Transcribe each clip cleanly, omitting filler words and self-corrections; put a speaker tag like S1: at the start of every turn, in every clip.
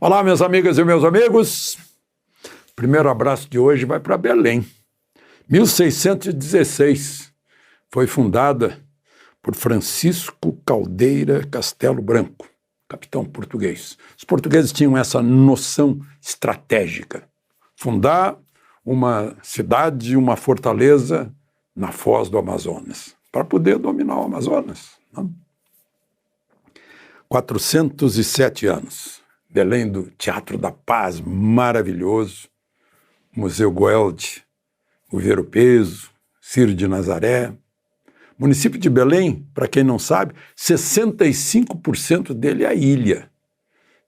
S1: Olá, minhas amigas e meus amigos. Primeiro abraço de hoje vai para Belém. 1616 foi fundada por Francisco Caldeira Castelo Branco, capitão português. Os portugueses tinham essa noção estratégica: fundar uma cidade, uma fortaleza na foz do Amazonas, para poder dominar o Amazonas. 407 anos. Belém do Teatro da Paz, maravilhoso. Museu Goeldi, o Ver-o-Peso, Ciro de Nazaré. Município de Belém, para quem não sabe, 65% dele é a ilha.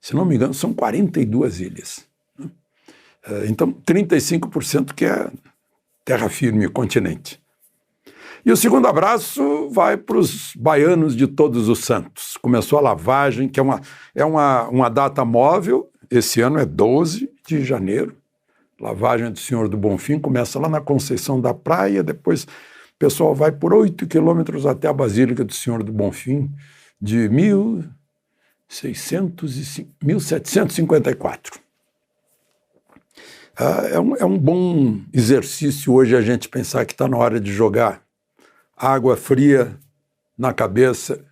S1: Se não me engano, são 42 ilhas. Então, 35% que é terra firme, continente. E o segundo abraço vai para os baianos de Todos os Santos. Começou a lavagem, que é uma data móvel. Esse ano é 12 de janeiro. Lavagem do Senhor do Bonfim começa lá na Conceição da Praia, depois o pessoal vai por 8 quilômetros até a Basílica do Senhor do Bonfim, de 1754. É um bom exercício hoje a gente pensar que está na hora de jogar água fria na cabeça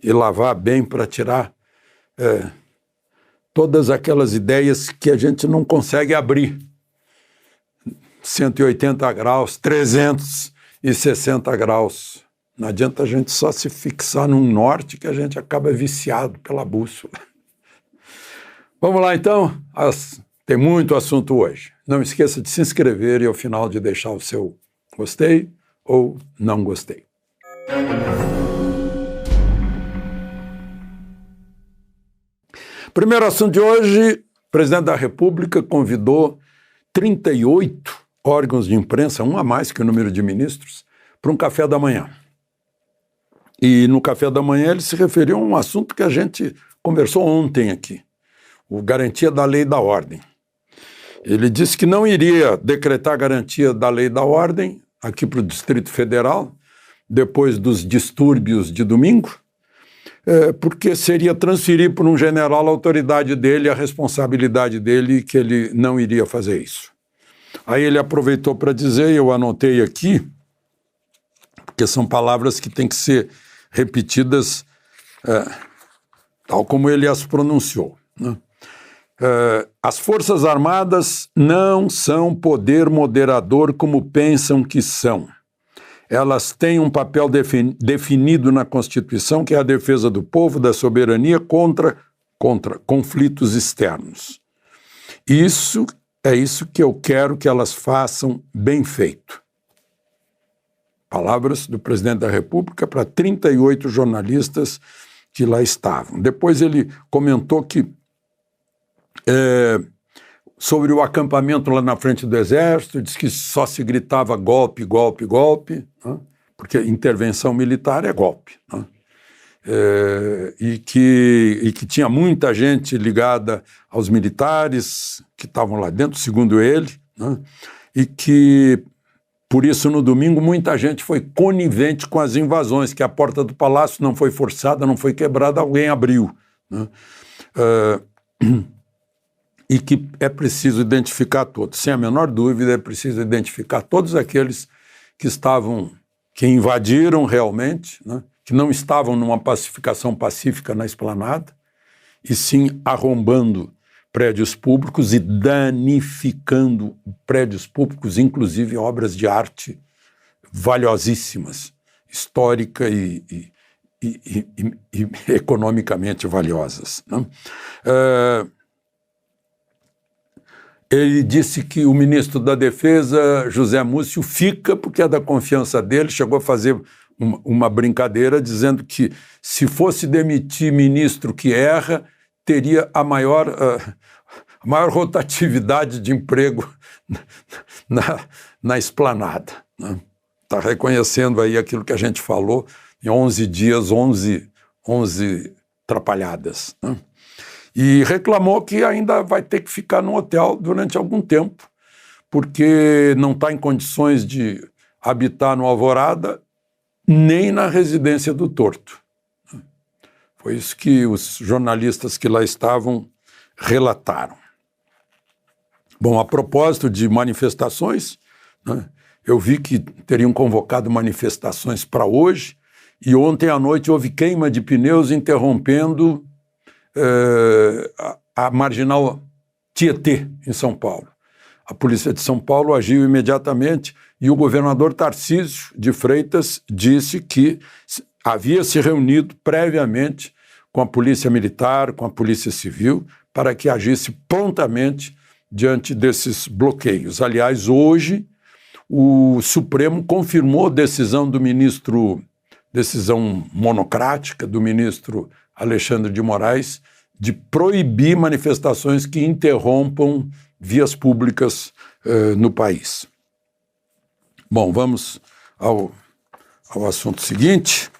S1: e lavar bem para tirar todas aquelas ideias que a gente não consegue abrir. 180 graus, 360 graus. Não adianta a gente só se fixar num norte que a gente acaba viciado pela bússola. Vamos lá então, tem muito assunto hoje. Não esqueça de se inscrever e ao final de deixar o seu gostei ou não gostei. Primeiro assunto de hoje: o presidente da República convidou 38 órgãos de imprensa, um a mais que o número de ministros, para um café da manhã. E no café da manhã ele se referiu a um assunto que a gente conversou ontem aqui, o garantia da lei e da ordem. Ele disse que não iria decretar garantia da lei e da ordem aqui para o Distrito Federal, depois dos distúrbios de domingo, porque seria transferir para um general a autoridade dele, a responsabilidade dele, e que ele não iria fazer isso. Aí ele aproveitou para dizer, eu anotei aqui, porque são palavras que têm que ser repetidas tal como ele as pronunciou, né? As Forças Armadas não são poder moderador como pensam que são. Elas têm um papel definido na Constituição, que é a defesa do povo, da soberania contra conflitos externos. Isso é isso que eu quero que elas façam bem feito. Palavras do presidente da República para 38 jornalistas que lá estavam. Depois ele comentou que sobre o acampamento lá na frente do Exército, disse que só se gritava golpe, golpe, golpe, né? Porque intervenção militar é golpe, né? E que tinha muita gente ligada aos militares que estavam lá dentro, segundo ele, né? E que, por isso, no domingo, muita gente foi conivente com as invasões, que a porta do palácio não foi forçada, não foi quebrada, alguém abriu, né? E que é preciso identificar todos. Sem a menor dúvida, é preciso identificar todos aqueles que invadiram realmente, né? Que não estavam numa pacificação pacífica na esplanada, e sim arrombando prédios públicos e danificando prédios públicos, inclusive obras de arte valiosíssimas, histórica e economicamente valiosas, né? Ele disse que o ministro da Defesa, José Múcio, fica porque é da confiança dele, chegou a fazer uma brincadeira dizendo que se fosse demitir ministro que erra, teria a maior rotatividade de emprego na esplanada, né? Está reconhecendo aí aquilo que a gente falou, em 11 dias, 11 atrapalhadas, né? E reclamou que ainda vai ter que ficar no hotel durante algum tempo, porque não está em condições de habitar no Alvorada nem na residência do Torto. Foi isso que os jornalistas que lá estavam relataram. Bom, a propósito de manifestações, né, eu vi que teriam convocado manifestações para hoje, e ontem à noite houve queima de pneus interrompendo a marginal Tietê, em São Paulo. A polícia de São Paulo agiu imediatamente e o governador Tarcísio de Freitas disse que havia se reunido previamente com a polícia militar, com a polícia civil, para que agisse prontamente diante desses bloqueios. Aliás, hoje o Supremo confirmou decisão monocrática do ministro Alexandre de Moraes de proibir manifestações que interrompam vias públicas no país. Bom, vamos ao assunto seguinte.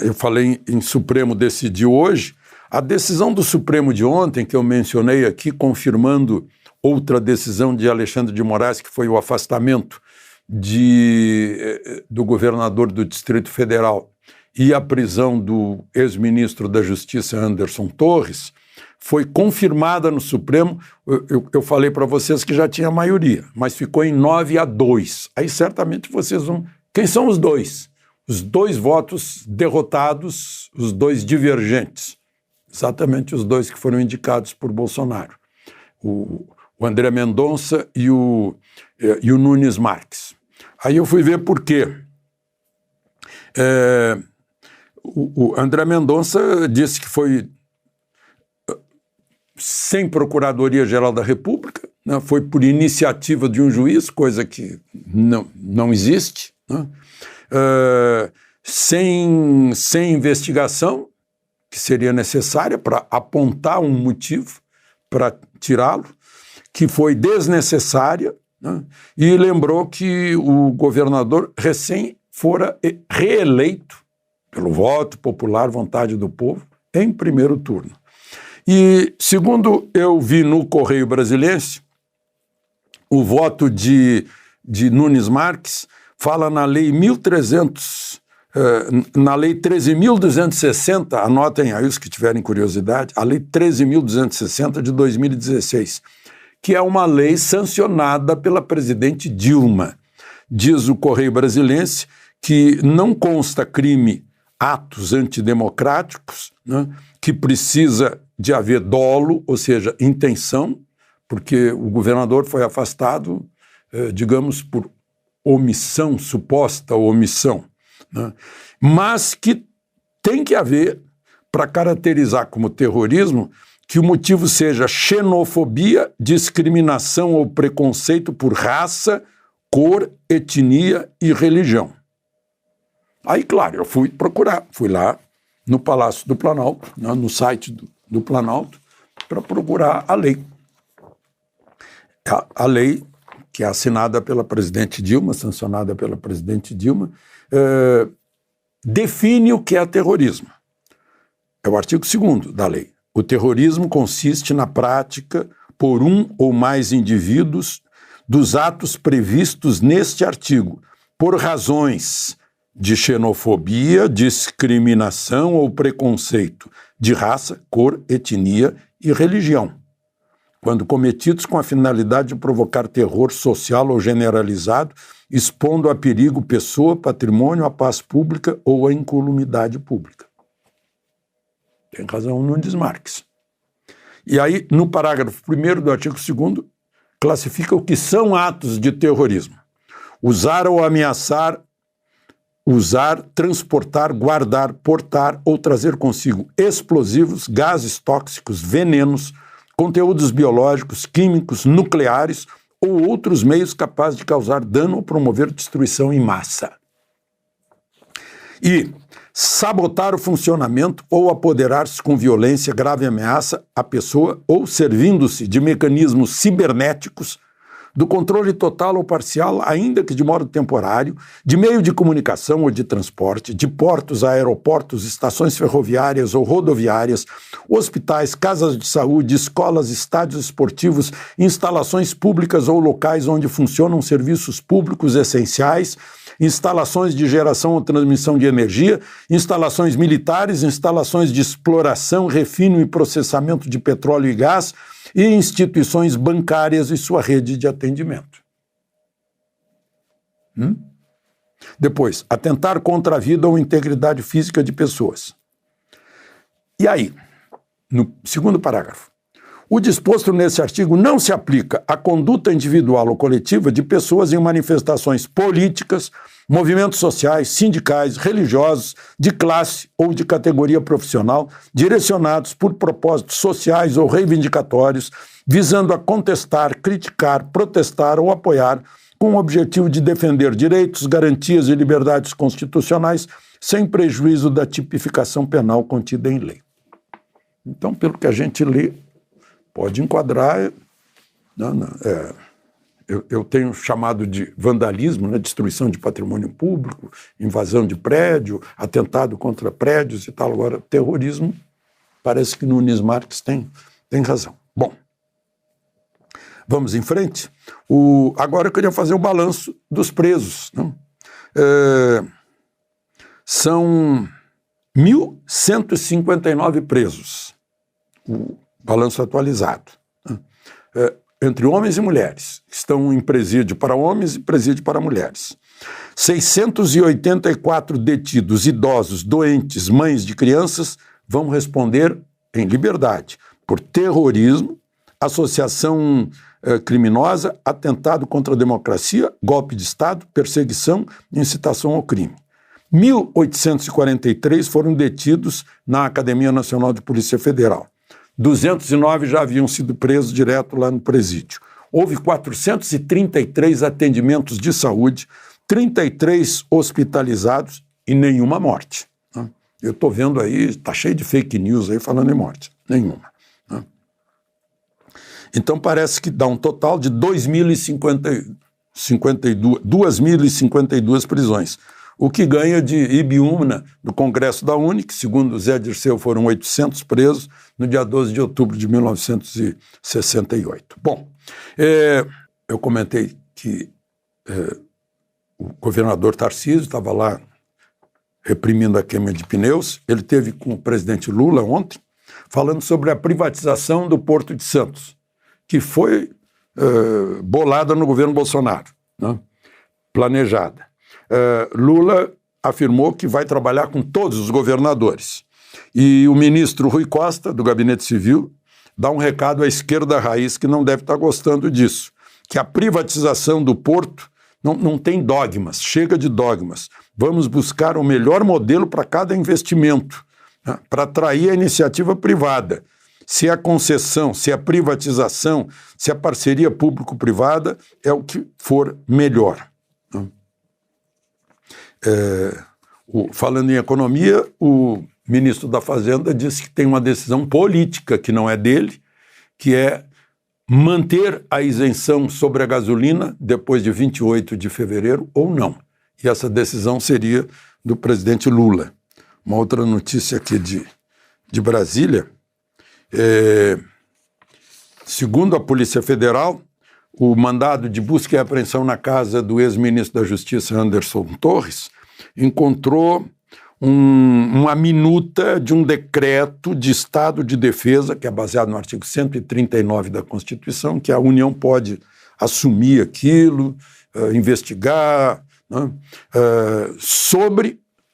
S1: Eu falei em Supremo decidir hoje. A decisão do Supremo de ontem, que eu mencionei aqui, confirmando outra decisão de Alexandre de Moraes, que foi o afastamento do governador do Distrito Federal e a prisão do ex-ministro da Justiça, Anderson Torres, foi confirmada no Supremo. Eu falei para vocês que já tinha maioria, mas ficou em 9-2. Aí certamente vocês vão... Quem são os dois? Os dois votos derrotados, os dois divergentes. Exatamente os dois que foram indicados por Bolsonaro. O André Mendonça e o Nunes Marques. Aí eu fui ver por quê. O André Mendonça disse que foi sem Procuradoria-Geral da República, né? Foi por iniciativa de um juiz, coisa que não existe, né? Sem investigação, que seria necessária para apontar um motivo para tirá-lo, que foi desnecessária, né? E lembrou que o governador recém fora reeleito pelo voto popular, vontade do povo, em primeiro turno. E, segundo eu vi no Correio Brasiliense, o voto de Nunes Marques fala na Lei 13.260, anotem aí os que tiverem curiosidade, a Lei 13.260 de 2016, que é uma lei sancionada pela presidente Dilma. Diz o Correio Brasiliense que não consta crime, atos antidemocráticos, né, que precisa de haver dolo, ou seja, intenção, porque o governador foi afastado, digamos, por omissão, suposta omissão, né, mas que tem que haver, para caracterizar como terrorismo, que o motivo seja xenofobia, discriminação ou preconceito por raça, cor, etnia e religião. Aí, claro, eu fui procurar, fui lá no Palácio do Planalto, né, no site do Planalto, para procurar a lei. A lei que é assinada pela presidente Dilma, sancionada pela presidente Dilma, define o que é terrorismo. É o artigo 2º da lei. O terrorismo consiste na prática por um ou mais indivíduos dos atos previstos neste artigo, por razões de xenofobia, discriminação ou preconceito de raça, cor, etnia e religião, quando cometidos com a finalidade de provocar terror social ou generalizado, expondo a perigo pessoa, patrimônio, a paz pública ou a incolumidade pública. Tem razão o Nunes Marques. E aí, no parágrafo 1º do artigo 2º, classifica o que são atos de terrorismo. Usar ou ameaçar, usar, transportar, guardar, portar ou trazer consigo explosivos, gases tóxicos, venenos, conteúdos biológicos, químicos, nucleares ou outros meios capazes de causar dano ou promover destruição em massa. E sabotar o funcionamento ou apoderar-se com violência, grave ameaça à pessoa ou servindo-se de mecanismos cibernéticos do controle total ou parcial, ainda que de modo temporário, de meio de comunicação ou de transporte, de portos, aeroportos, estações ferroviárias ou rodoviárias, hospitais, casas de saúde, escolas, estádios esportivos, instalações públicas ou locais onde funcionam serviços públicos essenciais, instalações de geração ou transmissão de energia, instalações militares, instalações de exploração, refino e processamento de petróleo e gás e instituições bancárias e sua rede de atendimento. Depois, atentar contra a vida ou integridade física de pessoas. E aí, no segundo parágrafo, o disposto nesse artigo não se aplica à conduta individual ou coletiva de pessoas em manifestações políticas, movimentos sociais, sindicais, religiosos, de classe ou de categoria profissional, direcionados por propósitos sociais ou reivindicatórios, visando a contestar, criticar, protestar ou apoiar, com o objetivo de defender direitos, garantias e liberdades constitucionais, sem prejuízo da tipificação penal contida em lei. Então, pelo que a gente lê, pode enquadrar, eu tenho chamado de vandalismo, né, destruição de patrimônio público, invasão de prédio, atentado contra prédios e tal. Agora, terrorismo, parece que Nunes Marques tem razão. Bom, vamos em frente. Agora eu queria fazer o balanço dos presos. Né? São 1.159 presos, o balanço atualizado, né? Entre homens e mulheres, que estão em presídio para homens e presídio para mulheres. 684 detidos idosos, doentes, mães de crianças, vão responder em liberdade por terrorismo, associação criminosa, atentado contra a democracia, golpe de Estado, perseguição e incitação ao crime. 1.843 foram detidos na Academia Nacional de Polícia Federal. 209 já haviam sido presos direto lá no presídio. Houve 433 atendimentos de saúde, 33 hospitalizados e nenhuma morte. Né? Eu estou vendo aí, está cheio de fake news aí falando em morte. Nenhuma. Né? Então parece que dá um total de 2.052 prisões. O que ganha de Ibiúna, do Congresso da UNE, que, segundo Zé Dirceu, foram 800 presos no dia 12 de outubro de 1968. Bom, eu comentei que o governador Tarcísio estava lá reprimindo a queima de pneus. Ele teve com o presidente Lula ontem, falando sobre a privatização do Porto de Santos, que foi bolada no governo Bolsonaro, né? Planejada. Lula afirmou que vai trabalhar com todos os governadores. E o ministro Rui Costa, do Gabinete Civil, dá um recado à esquerda raiz que não deve estar gostando disso, que a privatização do Porto não tem dogmas, chega de dogmas. Vamos buscar o melhor modelo para cada investimento, né, para atrair a iniciativa privada. Se é a concessão, se é a privatização, se é a parceria público-privada, é o que for melhor. Né? Falando em economia, o ministro da Fazenda disse que tem uma decisão política que não é dele, que é manter a isenção sobre a gasolina depois de 28 de fevereiro ou não. E essa decisão seria do presidente Lula. Uma outra notícia aqui de Brasília, segundo a Polícia Federal, o mandado de busca e apreensão na casa do ex-ministro da Justiça, Anderson Torres, encontrou uma minuta de um decreto de estado de defesa, que é baseado no artigo 139 da Constituição, que a União pode assumir aquilo, investigar, né,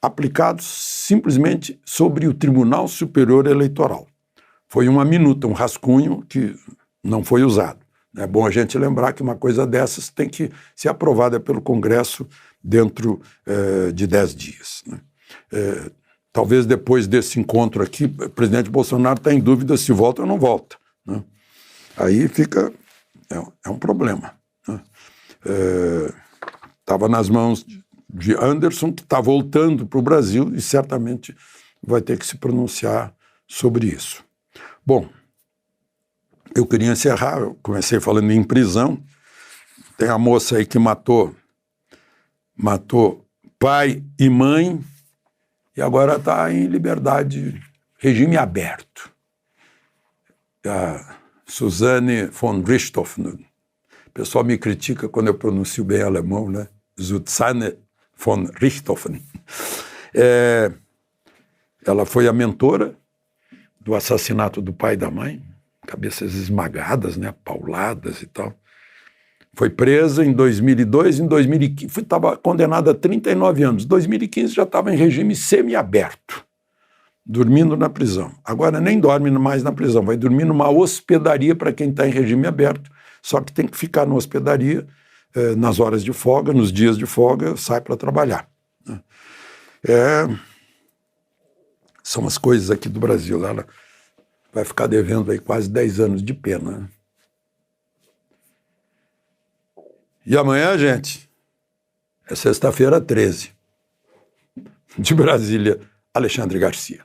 S1: aplicados simplesmente sobre o Tribunal Superior Eleitoral. Foi uma minuta, um rascunho que não foi usado. É bom a gente lembrar que uma coisa dessas tem que ser aprovada pelo Congresso dentro de 10 dias. Né? Talvez depois desse encontro aqui, o presidente Bolsonaro está em dúvida se volta ou não volta. Né? Aí fica... É um problema. Estava nas mãos de Anderson, que está voltando para o Brasil e certamente vai ter que se pronunciar sobre isso. Bom, eu queria encerrar, eu comecei falando em prisão. Tem a moça aí que matou pai e mãe e agora está em liberdade, regime aberto. A Suzanne von Richthofen, o pessoal me critica quando eu pronuncio bem alemão, né? Susanne von Richthofen. Ela foi a mentora do assassinato do pai e da mãe, cabeças esmagadas, né, pauladas e tal. Foi presa em 2002, em 2015 estava condenada a 39 anos. Em 2015 já estava em regime semiaberto, dormindo na prisão. Agora nem dorme mais na prisão, vai dormir numa hospedaria para quem está em regime aberto, só que tem que ficar na hospedaria nas horas de folga, nos dias de folga, sai para trabalhar. São as coisas aqui do Brasil. Ela vai ficar devendo aí quase 10 anos de pena. E amanhã, gente, é sexta-feira 13. De Brasília, Alexandre Garcia.